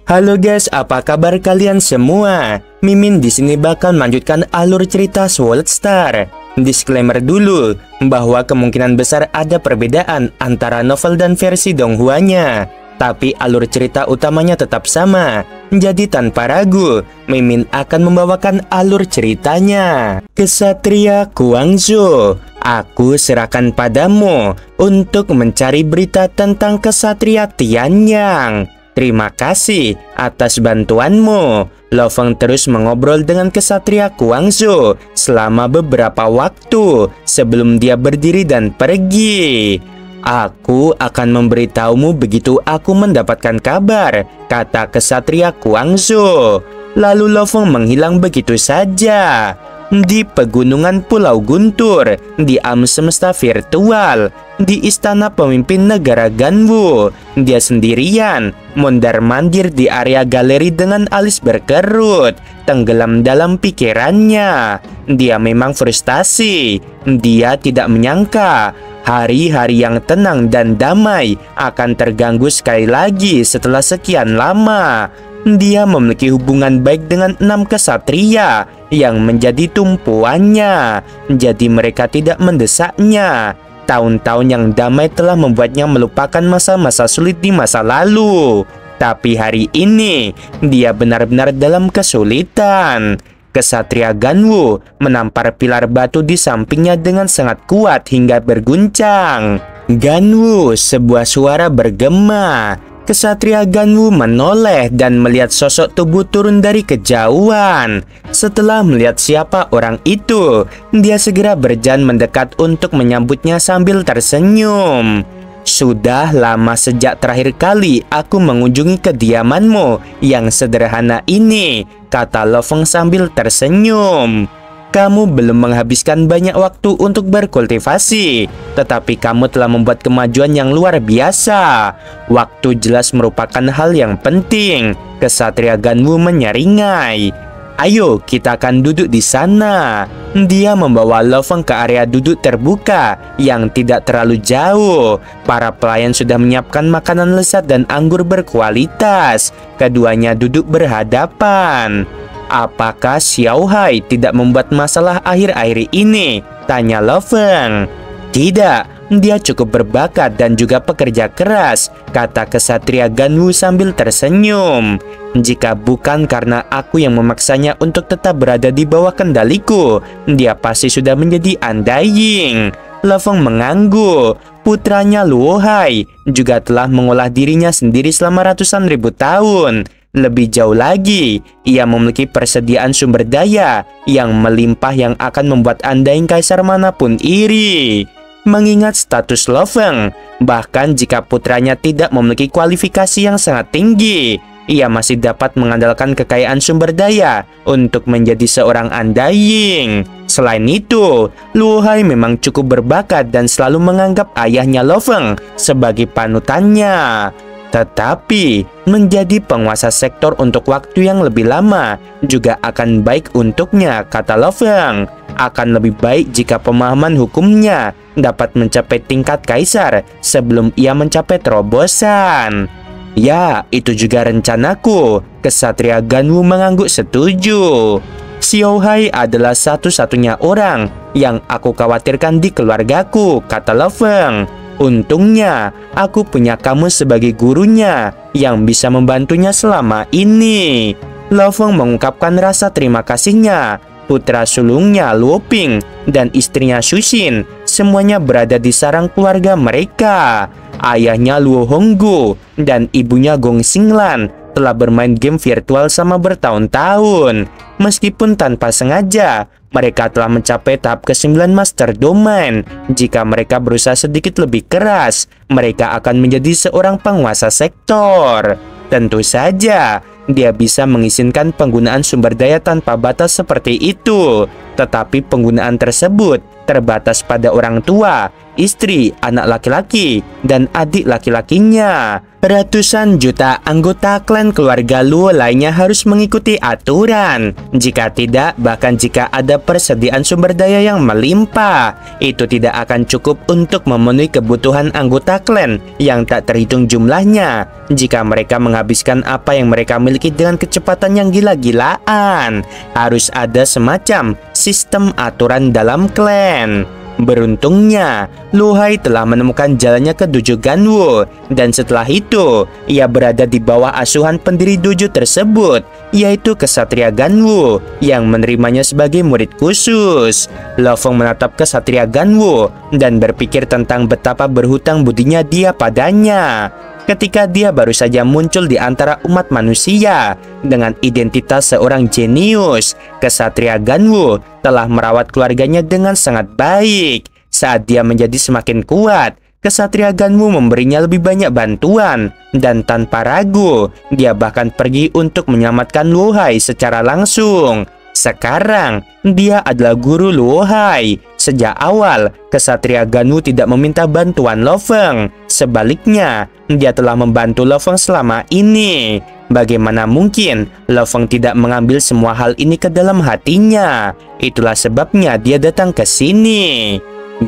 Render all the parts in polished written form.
Halo guys, apa kabar kalian semua? Mimin di sini bakal melanjutkan alur cerita Sword Star. Disclaimer dulu bahwa kemungkinan besar ada perbedaan antara novel dan versi Donghuanya, tapi alur cerita utamanya tetap sama. Jadi tanpa ragu, Mimin akan membawakan alur ceritanya. Kesatria Guangzhou, aku serahkan padamu untuk mencari berita tentang Kesatria Tianyang. Terima kasih atas bantuanmu. Lo Feng terus mengobrol dengan Kesatria Guangzhou selama beberapa waktu sebelum dia berdiri dan pergi. Aku akan memberitahumu begitu aku mendapatkan kabar, kata Kesatria Guangzhou. Lalu Lo Feng menghilang begitu saja. Di pegunungan Pulau Guntur, di alam semesta virtual, di istana pemimpin negara Ganwu, dia sendirian, mondar-mandir di area galeri dengan alis berkerut, tenggelam dalam pikirannya. Dia memang frustasi. Dia tidak menyangka hari-hari yang tenang dan damai akan terganggu sekali lagi setelah sekian lama. Dia memiliki hubungan baik dengan 6 kesatria yang menjadi tumpuannya. Jadi mereka tidak mendesaknya. Tahun-tahun yang damai telah membuatnya melupakan masa-masa sulit di masa lalu. Tapi hari ini dia benar-benar dalam kesulitan. Kesatria Ganwu menampar pilar batu di sampingnya dengan sangat kuat hingga berguncang. Ganwu, sebuah suara bergema. Kesatria Ganwu menoleh dan melihat sosok tubuh turun dari kejauhan. Setelah melihat siapa orang itu, dia segera berjalan mendekat untuk menyambutnya sambil tersenyum. Sudah lama sejak terakhir kali aku mengunjungi kediamanmu yang sederhana ini, kata Lo Feng sambil tersenyum. Kamu belum menghabiskan banyak waktu untuk berkultivasi, tetapi kamu telah membuat kemajuan yang luar biasa. Waktu jelas merupakan hal yang penting. Kesatria Ganwu menyeringai. Ayo, kita akan duduk di sana. Dia membawa Lo Feng ke area duduk terbuka yang tidak terlalu jauh. Para pelayan sudah menyiapkan makanan lezat dan anggur berkualitas. Keduanya duduk berhadapan. Apakah Xiao Hai tidak membuat masalah akhir-akhir ini? Tanya Lo Feng. Tidak, dia cukup berbakat dan juga pekerja keras, kata Kesatria Ganwu sambil tersenyum. Jika bukan karena aku yang memaksanya untuk tetap berada di bawah kendaliku, dia pasti sudah menjadi undying. Lo Feng mengangguk. Putranya Luo Hai juga telah mengolah dirinya sendiri selama ratusan ribu tahun. Lebih jauh lagi, ia memiliki persediaan sumber daya yang melimpah yang akan membuat Undying kaisar manapun iri. Mengingat status Lo Feng, bahkan jika putranya tidak memiliki kualifikasi yang sangat tinggi, ia masih dapat mengandalkan kekayaan sumber daya untuk menjadi seorang Undying. Selain itu, Luo Hai memang cukup berbakat dan selalu menganggap ayahnya Lo Feng sebagai panutannya. Tetapi, menjadi penguasa sektor untuk waktu yang lebih lama juga akan baik untuknya, kata Lo Feng. Akan lebih baik jika pemahaman hukumnya dapat mencapai tingkat kaisar sebelum ia mencapai terobosan. Ya, itu juga rencanaku. Kesatria Ganwu mengangguk setuju. Xiao Hai adalah satu-satunya orang yang aku khawatirkan di keluargaku, kata Lo Feng. Untungnya, aku punya kamu sebagai gurunya yang bisa membantunya selama ini. Lo Feng mengungkapkan rasa terima kasihnya. Putra sulungnya Luo Ping dan istrinya Xu Xin semuanya berada di sarang keluarga mereka. Ayahnya Luo Honggu dan ibunya Gong Xinglan telah bermain game virtual selama bertahun-tahun. Meskipun tanpa sengaja, mereka telah mencapai tahap ke-9 Master Domain. Jika mereka berusaha sedikit lebih keras, mereka akan menjadi seorang penguasa sektor. Tentu saja, dia bisa mengizinkan penggunaan sumber daya tanpa batas seperti itu. tetapi penggunaan tersebut terbatas pada orang tua, istri, anak laki-laki, dan adik laki-lakinya. Ratusan juta anggota klan keluarga Luo lainnya harus mengikuti aturan. Jika tidak, bahkan jika ada persediaan sumber daya yang melimpah, itu tidak akan cukup untuk memenuhi kebutuhan anggota klan yang tak terhitung jumlahnya. Jika mereka menghabiskan apa yang mereka miliki dengan kecepatan yang gila-gilaan, harus ada semacam sistem aturan dalam klan. Beruntungnya, Luo Hai telah menemukan jalannya ke dojo Ganwu, dan setelah itu, ia berada di bawah asuhan pendiri dojo tersebut, yaitu Ksatria Ganwu, yang menerimanya sebagai murid khusus. Lo Feng menatap Ksatria Ganwu dan berpikir tentang betapa berhutang budinya dia padanya. Ketika dia baru saja muncul di antara umat manusia dengan identitas seorang jenius, Ksatria Ganwu telah merawat keluarganya dengan sangat baik. Saat dia menjadi semakin kuat, Ksatria Ganwu memberinya lebih banyak bantuan, dan tanpa ragu, dia bahkan pergi untuk menyelamatkan Luo Hai secara langsung. Sekarang, dia adalah guru Luo Hai. Sejak awal, Ksatria Ganwu tidak meminta bantuan Lo Feng. Sebaliknya, dia telah membantu Lo Feng selama ini. Bagaimana mungkin Lo Feng tidak mengambil semua hal ini ke dalam hatinya? Itulah sebabnya dia datang ke sini.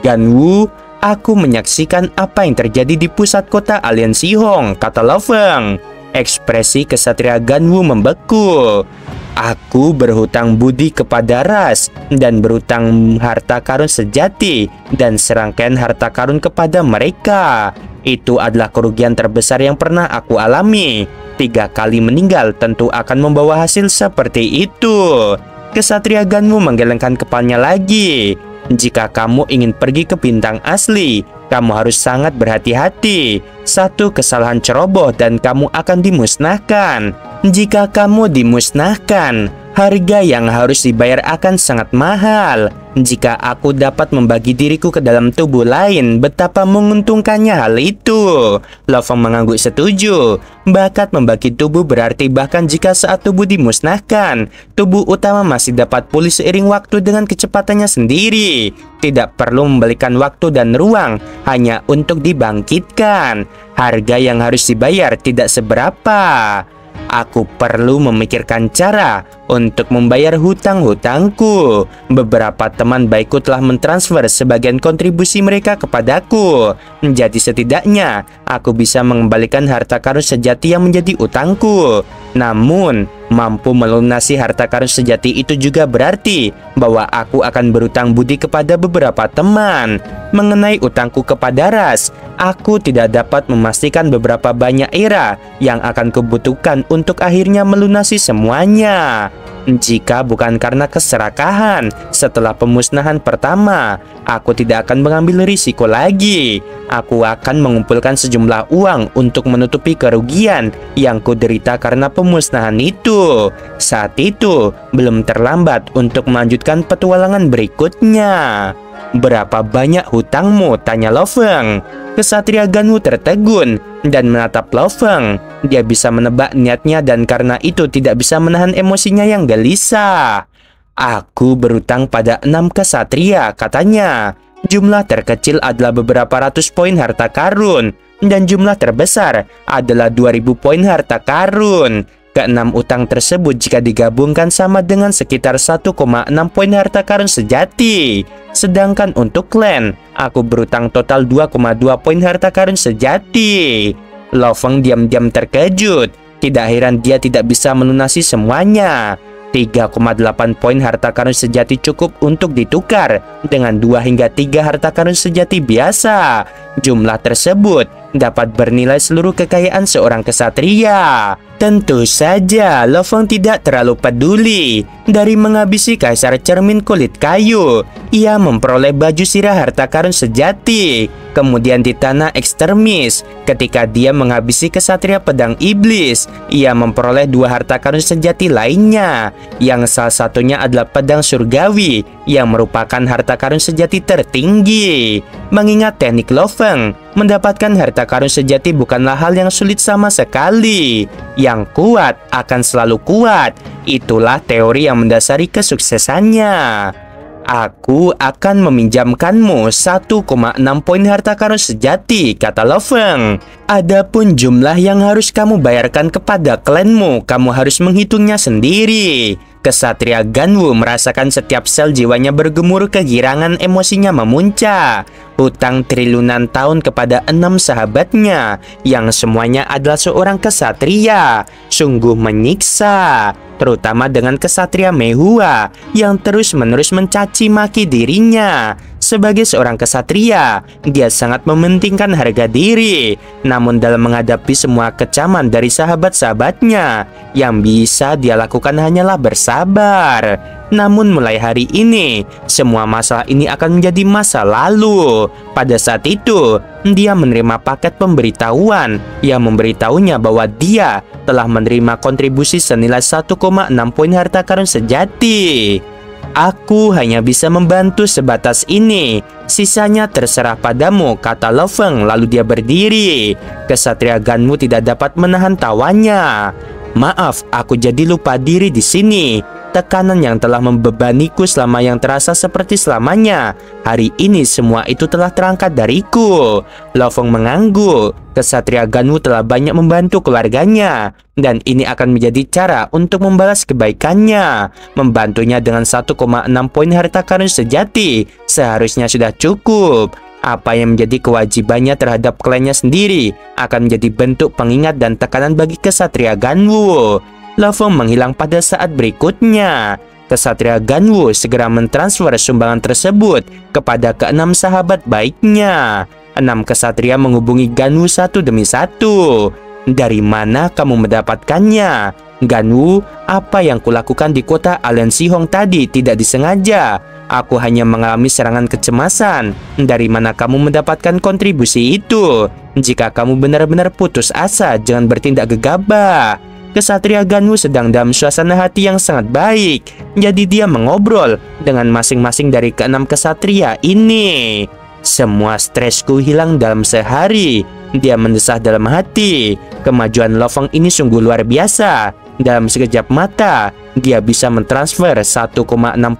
Ganwu, aku menyaksikan apa yang terjadi di pusat kota Alien Sihong, kata Lo Feng. Ekspresi Ksatria Ganwu membeku. Aku berhutang budi kepada ras dan berhutang harta karun sejati dan serangkaian harta karun kepada mereka. Itu adalah kerugian terbesar yang pernah aku alami. 3 kali meninggal tentu akan membawa hasil seperti itu. Ksatria Ganwu menggelengkan kepalanya lagi. Jika kamu ingin pergi ke bintang asli, kamu harus sangat berhati-hati. Satu kesalahan ceroboh dan kamu akan dimusnahkan. Jika kamu dimusnahkan, harga yang harus dibayar akan sangat mahal. Jika aku dapat membagi diriku ke dalam tubuh lain, betapa menguntungkannya hal itu. Lo Feng mengangguk setuju. Bakat membagi tubuh berarti bahkan jika saat tubuh dimusnahkan, tubuh utama masih dapat pulih seiring waktu dengan kecepatannya sendiri. Tidak perlu memberikan waktu dan ruang hanya untuk dibangkitkan. Harga yang harus dibayar tidak seberapa. Aku perlu memikirkan cara untuk membayar hutang-hutangku. Beberapa teman baikku telah mentransfer sebagian kontribusi mereka kepadaku. Jadi setidaknya aku bisa mengembalikan harta karun sejati yang menjadi utangku. Namun, mampu melunasi harta karun sejati itu juga berarti bahwa aku akan berutang budi kepada beberapa teman. Mengenai utangku kepada ras, aku tidak dapat memastikan beberapa banyak era yang akan kubutuhkan untuk akhirnya melunasi semuanya. Jika bukan karena keserakahan setelah pemusnahan pertama, aku tidak akan mengambil risiko lagi. Aku akan mengumpulkan sejumlah uang untuk menutupi kerugian yang kuderita karena pemusnahan itu. Saat itu, belum terlambat untuk melanjutkan petualangan berikutnya. Berapa banyak hutangmu? Tanya Lo Feng. Ksatria Ganwu tertegun dan menatap Lo Feng. Dia bisa menebak niatnya dan karena itu tidak bisa menahan emosinya yang gelisah. Aku berutang pada 6 ksatria, katanya. Jumlah terkecil adalah beberapa ratus poin harta karun dan jumlah terbesar adalah 2000 poin harta karun. Keenam utang tersebut jika digabungkan sama dengan sekitar 1,6 poin harta karun sejati. Sedangkan untuk klan, aku berutang total 2,2 poin harta karun sejati. Lo Feng diam-diam terkejut. Tidak heran dia tidak bisa melunasi semuanya. 3,8 poin harta karun sejati cukup untuk ditukar dengan 2 hingga 3 harta karun sejati biasa. Jumlah tersebut dapat bernilai seluruh kekayaan seorang ksatria. Tentu saja Lo Feng tidak terlalu peduli. Dari menghabisi kaisar cermin kulit kayu, ia memperoleh baju sirah harta karun sejati. Kemudian di tanah ekstremis, ketika dia menghabisi ksatria pedang iblis, ia memperoleh 2 harta karun sejati lainnya, yang salah satunya adalah pedang surgawi yang merupakan harta karun sejati tertinggi. Mengingat teknik Lo Feng, mendapatkan harta karun sejati bukanlah hal yang sulit sama sekali. Yang kuat akan selalu kuat. Itulah teori yang mendasari kesuksesannya. Aku akan meminjamkanmu 1,6 poin harta karun sejati, kata Lo Feng. Adapun jumlah yang harus kamu bayarkan kepada klanmu, kamu harus menghitungnya sendiri. Kesatria Ganwu merasakan setiap sel jiwanya bergemur, kegirangan emosinya memuncak. Hutang triliunan tahun kepada 6 sahabatnya, yang semuanya adalah seorang kesatria, sungguh menyiksa. Terutama dengan kesatria Mehua yang terus-menerus mencaci maki dirinya. Sebagai seorang kesatria, dia sangat mementingkan harga diri. Namun dalam menghadapi semua kecaman dari sahabat-sahabatnya, yang bisa dia lakukan hanyalah bersabar. Namun mulai hari ini, semua masalah ini akan menjadi masa lalu. Pada saat itu, dia menerima paket pemberitahuan yang memberitahunya bahwa dia telah menerima kontribusi senilai 1,6 poin harta karun sejati. Aku hanya bisa membantu sebatas ini. Sisanya terserah padamu, kata Lo Feng. Lalu dia berdiri. Kesatria Ganwu tidak dapat menahan tawanya. Maaf, aku jadi lupa diri di sini. Tekanan yang telah membebaniku selama yang terasa seperti selamanya. Hari ini semua itu telah terangkat dariku. Lo Feng mengangguk. Kesatria Ganwu telah banyak membantu keluarganya, dan ini akan menjadi cara untuk membalas kebaikannya. Membantunya dengan 1,6 poin harta karun sejati seharusnya sudah cukup. Apa yang menjadi kewajibannya terhadap klannya sendiri akan menjadi bentuk pengingat dan tekanan bagi kesatria Ganwu. Lo Feng menghilang pada saat berikutnya. Kesatria Ganwu segera mentransfer sumbangan tersebut kepada keenam sahabat baiknya. 6 kesatria menghubungi Ganwu satu demi satu. Dari mana kamu mendapatkannya? Ganwu, apa yang kulakukan di kota Alen Sihong tadi tidak disengaja. Aku hanya mengalami serangan kecemasan. Dari mana kamu mendapatkan kontribusi itu? Jika kamu benar-benar putus asa, jangan bertindak gegabah. Kesatria Ganwu sedang dalam suasana hati yang sangat baik. Jadi dia mengobrol dengan masing-masing dari keenam kesatria ini. Semua stresku hilang dalam sehari. Dia mendesah dalam hati. Kemajuan Lo Feng ini sungguh luar biasa. Dalam sekejap mata, dia bisa mentransfer 1,6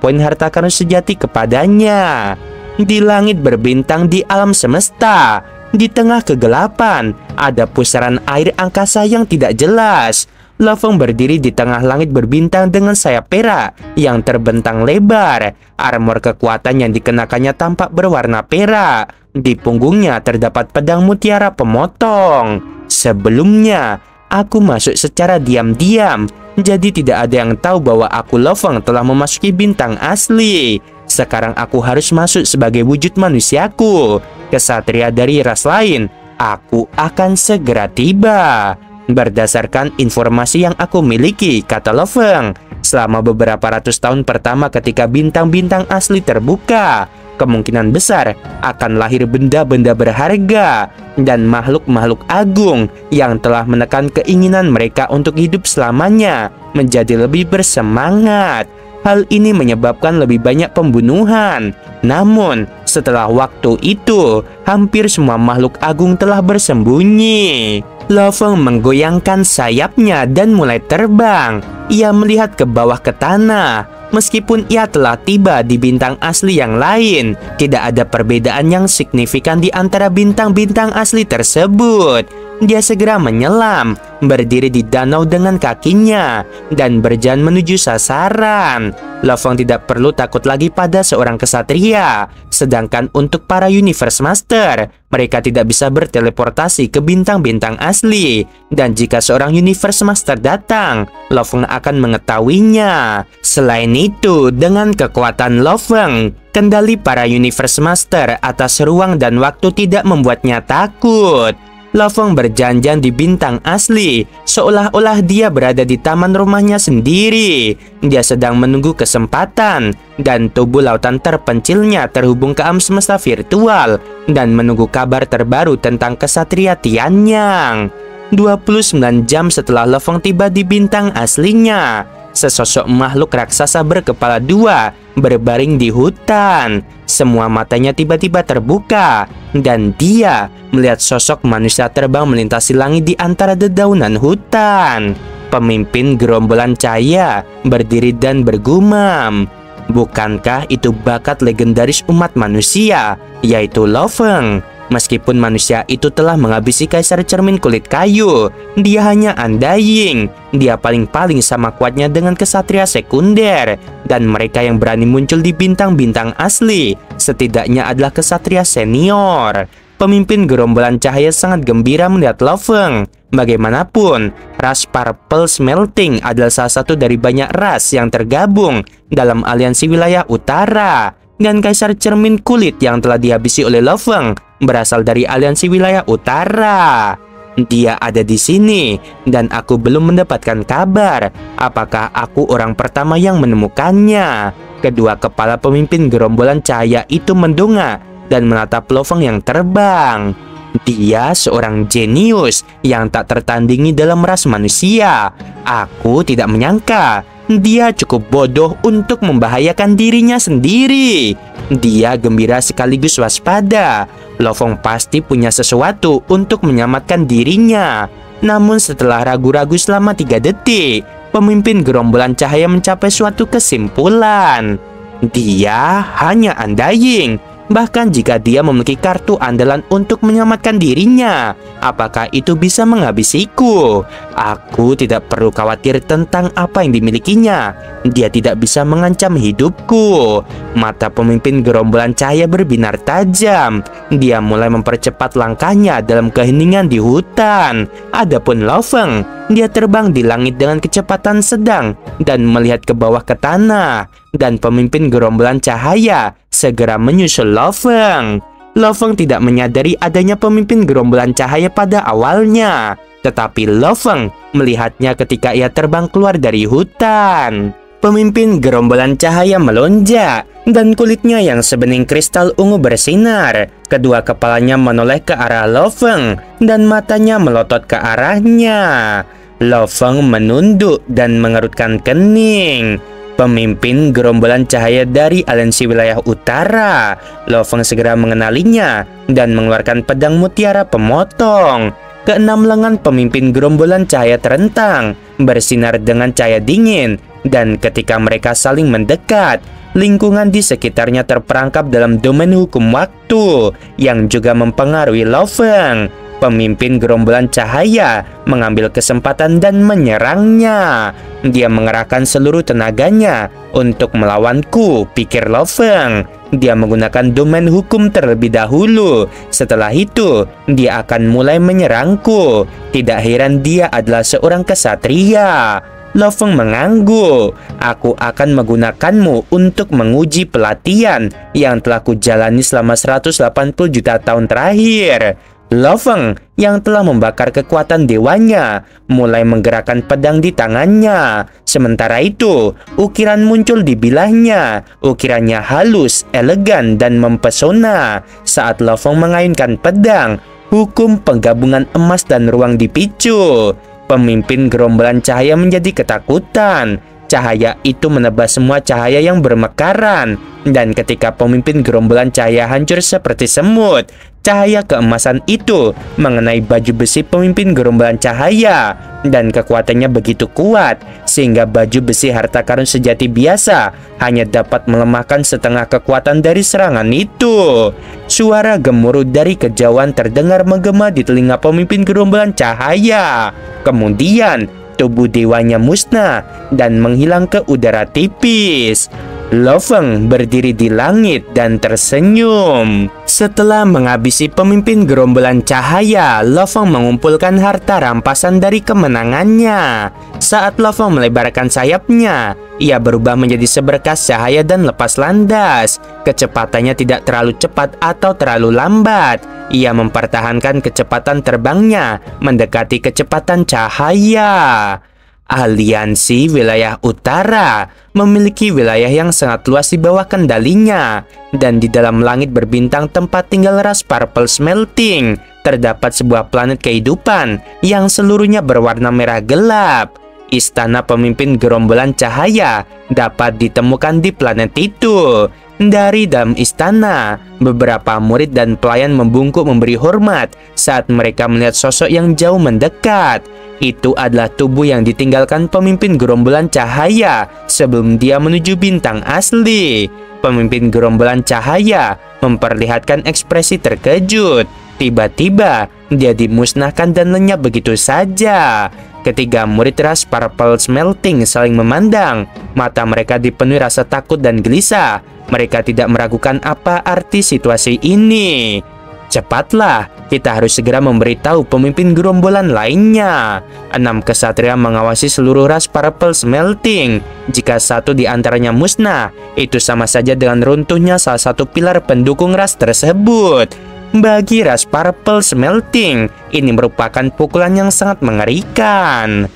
poin harta karun sejati kepadanya. Di langit berbintang di alam semesta, di tengah kegelapan, ada pusaran air angkasa yang tidak jelas. Lo Feng berdiri di tengah langit berbintang dengan sayap perak yang terbentang lebar. Armor kekuatan yang dikenakannya tampak berwarna perak. Di punggungnya terdapat pedang mutiara pemotong. Sebelumnya, aku masuk secara diam-diam, jadi tidak ada yang tahu bahwa aku Lo Feng telah memasuki bintang asli. Sekarang aku harus masuk sebagai wujud manusiaku, kesatria dari ras lain. Aku akan segera tiba. Berdasarkan informasi yang aku miliki, kata Lo Feng, selama beberapa ratus tahun pertama ketika bintang-bintang asli terbuka, kemungkinan besar akan lahir benda-benda berharga dan makhluk-makhluk agung yang telah menekan keinginan mereka untuk hidup selamanya menjadi lebih bersemangat. Hal ini menyebabkan lebih banyak pembunuhan. Namun, setelah waktu itu, hampir semua makhluk agung telah bersembunyi. Lo Feng menggoyangkan sayapnya dan mulai terbang. Ia melihat ke bawah ke tanah. Meskipun ia telah tiba di bintang asli yang lain, tidak ada perbedaan yang signifikan di antara bintang-bintang asli tersebut. Dia segera menyelam, berdiri di danau dengan kakinya, dan berjalan menuju sasaran. Lo Feng tidak perlu takut lagi pada seorang kesatria. Sedangkan untuk para Universe Master, mereka tidak bisa berteleportasi ke bintang-bintang asli. Dan jika seorang Universe Master datang, Lo Feng akan mengetahuinya. Selain itu, dengan kekuatan Lo Feng, kendali para Universe Master atas ruang dan waktu tidak membuatnya takut. Lo Feng berjalan-jalan di bintang asli, seolah-olah dia berada di taman rumahnya sendiri. Dia sedang menunggu kesempatan, dan tubuh lautan terpencilnya terhubung ke alam semesta virtual, dan menunggu kabar terbaru tentang kesatria Tianyang. 29 jam setelah Lo Feng tiba di bintang aslinya, sesosok makhluk raksasa berkepala dua berbaring di hutan. Semua matanya tiba-tiba terbuka, dan dia melihat sosok manusia terbang melintasi langit di antara dedaunan hutan. Pemimpin gerombolan cahaya berdiri dan bergumam, Bukankah itu bakat legendaris umat manusia, yaitu Lo Feng? Meskipun manusia itu telah menghabisi kaisar cermin kulit kayu, dia hanya undying. Dia paling-paling sama kuatnya dengan kesatria sekunder, dan mereka yang berani muncul di bintang-bintang asli setidaknya adalah kesatria senior. Pemimpin gerombolan cahaya sangat gembira melihat Lo Feng. Bagaimanapun, ras Purple Smelting adalah salah satu dari banyak ras yang tergabung dalam aliansi wilayah utara, dan kaisar cermin kulit yang telah dihabisi oleh Lo Feng berasal dari aliansi wilayah utara. Dia ada di sini, dan aku belum mendapatkan kabar apakah aku orang pertama yang menemukannya. Kedua kepala pemimpin gerombolan cahaya itu mendongak dan menatap Lo Feng yang terbang. Dia seorang jenius yang tak tertandingi dalam ras manusia. Aku tidak menyangka dia cukup bodoh untuk membahayakan dirinya sendiri. Dia gembira sekaligus waspada. Lo Feng pasti punya sesuatu untuk menyelamatkan dirinya. Namun setelah ragu-ragu selama 3 detik, pemimpin gerombolan cahaya mencapai suatu kesimpulan. Dia hanya undying. Bahkan jika dia memiliki kartu andalan untuk menyelamatkan dirinya, apakah itu bisa menghabisiku? Aku tidak perlu khawatir tentang apa yang dimilikinya. Dia tidak bisa mengancam hidupku. Mata pemimpin gerombolan cahaya berbinar tajam. Dia mulai mempercepat langkahnya dalam keheningan di hutan. Adapun Lo Feng, dia terbang di langit dengan kecepatan sedang dan melihat ke bawah ke tanah. Dan pemimpin gerombolan cahaya segera menyusul Lo Feng. Lo Feng tidak menyadari adanya pemimpin gerombolan cahaya pada awalnya, tetapi Lo Feng melihatnya ketika ia terbang keluar dari hutan. Pemimpin gerombolan cahaya melonjak, dan kulitnya yang sebening kristal ungu bersinar. Kedua kepalanya menoleh ke arah Lo Feng, dan matanya melotot ke arahnya. Lo Feng menunduk dan mengerutkan kening. Pemimpin gerombolan cahaya dari aliansi wilayah utara. Lo Feng segera mengenalinya dan mengeluarkan pedang mutiara pemotong. Keenam lengan pemimpin gerombolan cahaya terentang, bersinar dengan cahaya dingin, dan ketika mereka saling mendekat, lingkungan di sekitarnya terperangkap dalam domain hukum waktu yang juga mempengaruhi Lo Feng. Pemimpin gerombolan cahaya mengambil kesempatan dan menyerangnya. Dia mengerahkan seluruh tenaganya untuk melawanku, pikir Lo Feng. Dia menggunakan domain hukum terlebih dahulu. Setelah itu, dia akan mulai menyerangku. Tidak heran dia adalah seorang kesatria. Lo Feng mengangguk. Aku akan menggunakanmu untuk menguji pelatihan yang telah kujalani selama 180 juta tahun terakhir. Lo Feng yang telah membakar kekuatan dewanya mulai menggerakkan pedang di tangannya. Sementara itu, ukiran muncul di bilahnya. Ukirannya halus, elegan, dan mempesona. Saat Lo Feng mengayunkan pedang, hukum penggabungan emas dan ruang dipicu. Pemimpin gerombolan cahaya menjadi ketakutan. Cahaya itu menebas semua cahaya yang bermekaran, dan ketika pemimpin gerombolan cahaya hancur seperti semut, cahaya keemasan itu mengenai baju besi pemimpin gerombolan cahaya, dan kekuatannya begitu kuat sehingga baju besi harta karun sejati biasa hanya dapat melemahkan setengah kekuatan dari serangan itu. Suara gemuruh dari kejauhan terdengar menggema di telinga pemimpin gerombolan cahaya. Kemudian tubuh dewanya musnah dan menghilang ke udara tipis. Lo Feng berdiri di langit dan tersenyum. Setelah menghabisi pemimpin gerombolan cahaya, Lo Feng mengumpulkan harta rampasan dari kemenangannya. Saat Lo Feng melebarkan sayapnya, ia berubah menjadi seberkas cahaya dan lepas landas. Kecepatannya tidak terlalu cepat atau terlalu lambat. Ia mempertahankan kecepatan terbangnya mendekati kecepatan cahaya. Aliansi wilayah utara memiliki wilayah yang sangat luas di bawah kendalinya, dan di dalam langit berbintang tempat tinggal ras Purple Smelting terdapat sebuah planet kehidupan yang seluruhnya berwarna merah gelap. istana pemimpin gerombolan cahaya dapat ditemukan di planet itu. Dari dalam istana, beberapa murid dan pelayan membungkuk memberi hormat saat mereka melihat sosok yang jauh mendekat. Itu adalah tubuh yang ditinggalkan pemimpin gerombolan cahaya sebelum dia menuju bintang asli. Pemimpin gerombolan cahaya memperlihatkan ekspresi terkejut. Tiba-tiba, dia dimusnahkan dan lenyap begitu saja. Ketiga murid ras Purple Smelting saling memandang. Mata mereka dipenuhi rasa takut dan gelisah. Mereka tidak meragukan apa arti situasi ini. Cepatlah, kita harus segera memberitahu pemimpin gerombolan lainnya. 6 kesatria mengawasi seluruh ras Purple Smelting. Jika satu di antaranya musnah, itu sama saja dengan runtuhnya salah satu pilar pendukung ras tersebut. Bagi ras Purple Smelting, ini merupakan pukulan yang sangat mengerikan.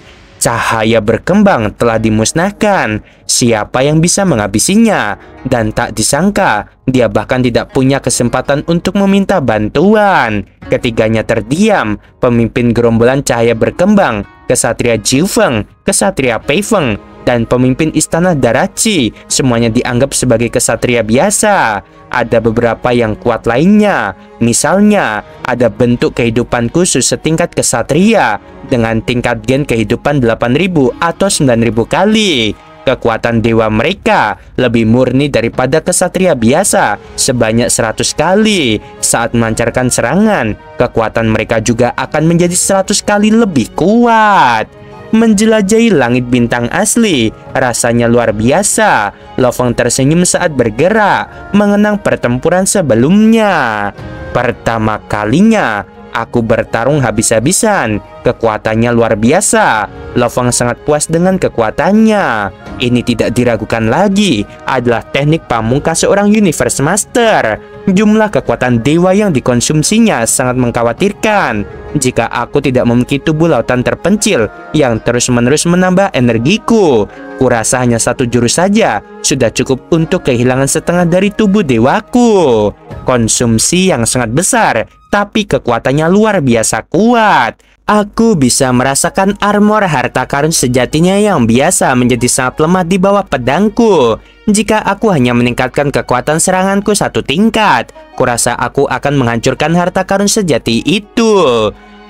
Cahaya berkembang telah dimusnahkan. Siapa yang bisa menghabisinya? Dan tak disangka, dia bahkan tidak punya kesempatan untuk meminta bantuan. Ketiganya terdiam. Pemimpin gerombolan cahaya berkembang, Kesatria Jifeng, Kesatria Peifeng, dan pemimpin istana Darachi semuanya dianggap sebagai kesatria biasa. Ada beberapa yang kuat lainnya. Misalnya, ada bentuk kehidupan khusus setingkat kesatria dengan tingkat gen kehidupan 8.000 atau 9.000 kali. Kekuatan dewa mereka lebih murni daripada kesatria biasa sebanyak 100 kali. Saat melancarkan serangan, kekuatan mereka juga akan menjadi 100 kali lebih kuat. Menjelajahi langit bintang asli rasanya luar biasa. Lo Feng tersenyum saat bergerak, mengenang pertempuran sebelumnya. Pertama kalinya aku bertarung habis-habisan. Kekuatannya luar biasa. Lo Feng sangat puas dengan kekuatannya. Ini tidak diragukan lagi, adalah teknik pamungkas seorang Universe Master. Jumlah kekuatan dewa yang dikonsumsinya sangat mengkhawatirkan. Jika aku tidak memiliki tubuh lautan terpencil yang terus-menerus menambah energiku, kurasa hanya satu jurus saja sudah cukup untuk kehilangan setengah dari tubuh dewaku. Konsumsi yang sangat besar, tapi kekuatannya luar biasa kuat. Aku bisa merasakan armor harta karun sejatinya yang biasa menjadi sangat lemah di bawah pedangku. Jika aku hanya meningkatkan kekuatan seranganku 1 tingkat, kurasa aku akan menghancurkan harta karun sejati itu.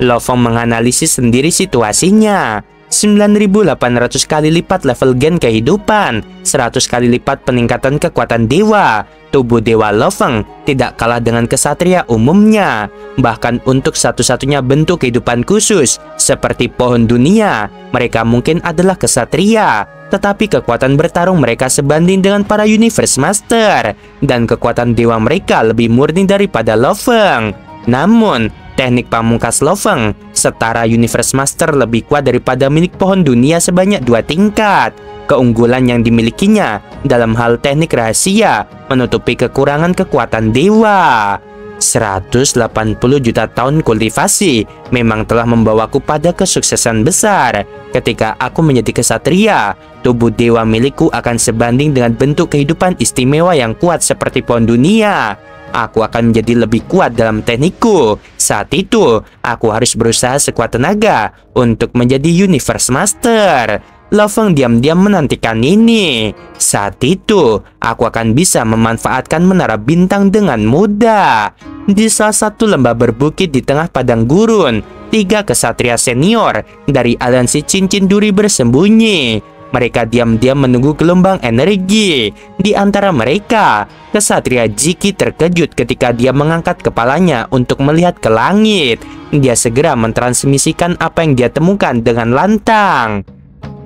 Lo Feng menganalisis sendiri situasinya. 9.800 kali lipat level gen kehidupan, 100 kali lipat peningkatan kekuatan dewa. Tubuh dewa Lo Feng tidak kalah dengan kesatria umumnya. Bahkan untuk satu-satunya bentuk kehidupan khusus seperti pohon dunia, mereka mungkin adalah kesatria. Tetapi kekuatan bertarung mereka sebanding dengan para Universe Master, dan kekuatan dewa mereka lebih murni daripada Lo Feng. Namun, teknik pamungkas Lo Feng setara Universe Master lebih kuat daripada milik pohon dunia sebanyak 2 tingkat. Keunggulan yang dimilikinya dalam hal teknik rahasia menutupi kekurangan kekuatan dewa. 180 juta tahun kultivasi memang telah membawaku pada kesuksesan besar. Ketika aku menjadi kesatria, tubuh dewa milikku akan sebanding dengan bentuk kehidupan istimewa yang kuat seperti pohon dunia. Aku akan menjadi lebih kuat dalam teknikku. Saat itu, aku harus berusaha sekuat tenaga untuk menjadi Universe Master. Lo Feng diam-diam menantikan ini. Saat itu, aku akan bisa memanfaatkan menara bintang dengan mudah. Di salah satu lembah berbukit di tengah padang gurun, 3 kesatria senior dari aliansi cincin duri bersembunyi. Mereka diam-diam menunggu gelombang energi. Di antara mereka, kesatria Jiki terkejut ketika dia mengangkat kepalanya untuk melihat ke langit. Dia segera mentransmisikan apa yang dia temukan dengan lantang.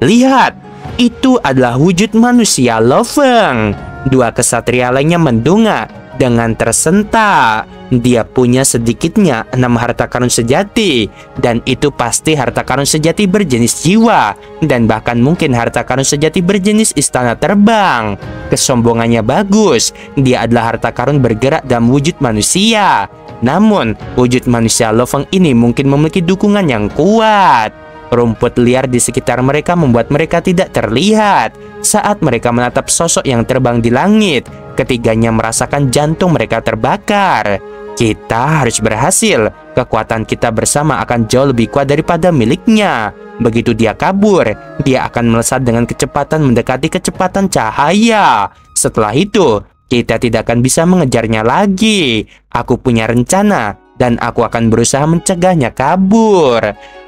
Lihat, itu adalah wujud manusia Lo Feng. 2 kesatria lainnya mendongak dengan tersentak. Dia punya sedikitnya 6 harta karun sejati, dan itu pasti harta karun sejati berjenis jiwa, dan bahkan mungkin harta karun sejati berjenis istana terbang. Kesombongannya bagus, dia adalah harta karun bergerak dalam wujud manusia. Namun, wujud manusia Lo Feng ini mungkin memiliki dukungan yang kuat. Rumput liar di sekitar mereka membuat mereka tidak terlihat. Saat mereka menatap sosok yang terbang di langit, ketiganya merasakan jantung mereka terbakar. Kita harus berhasil. Kekuatan kita bersama akan jauh lebih kuat daripada miliknya. Begitu dia kabur, dia akan melesat dengan kecepatan mendekati kecepatan cahaya. Setelah itu, kita tidak akan bisa mengejarnya lagi. Aku punya rencana dan aku akan berusaha mencegahnya kabur.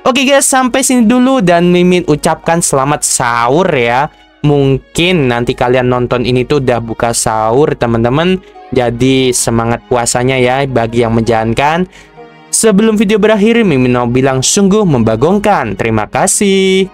Oke guys, sampai sini dulu dan Mimin ucapkan selamat sahur ya. Mungkin nanti kalian nonton ini tuh udah buka sahur teman-teman. Jadi semangat puasanya ya bagi yang menjalankan. Sebelum video berakhir, Mimin mau bilang sungguh membagongkan. Terima kasih.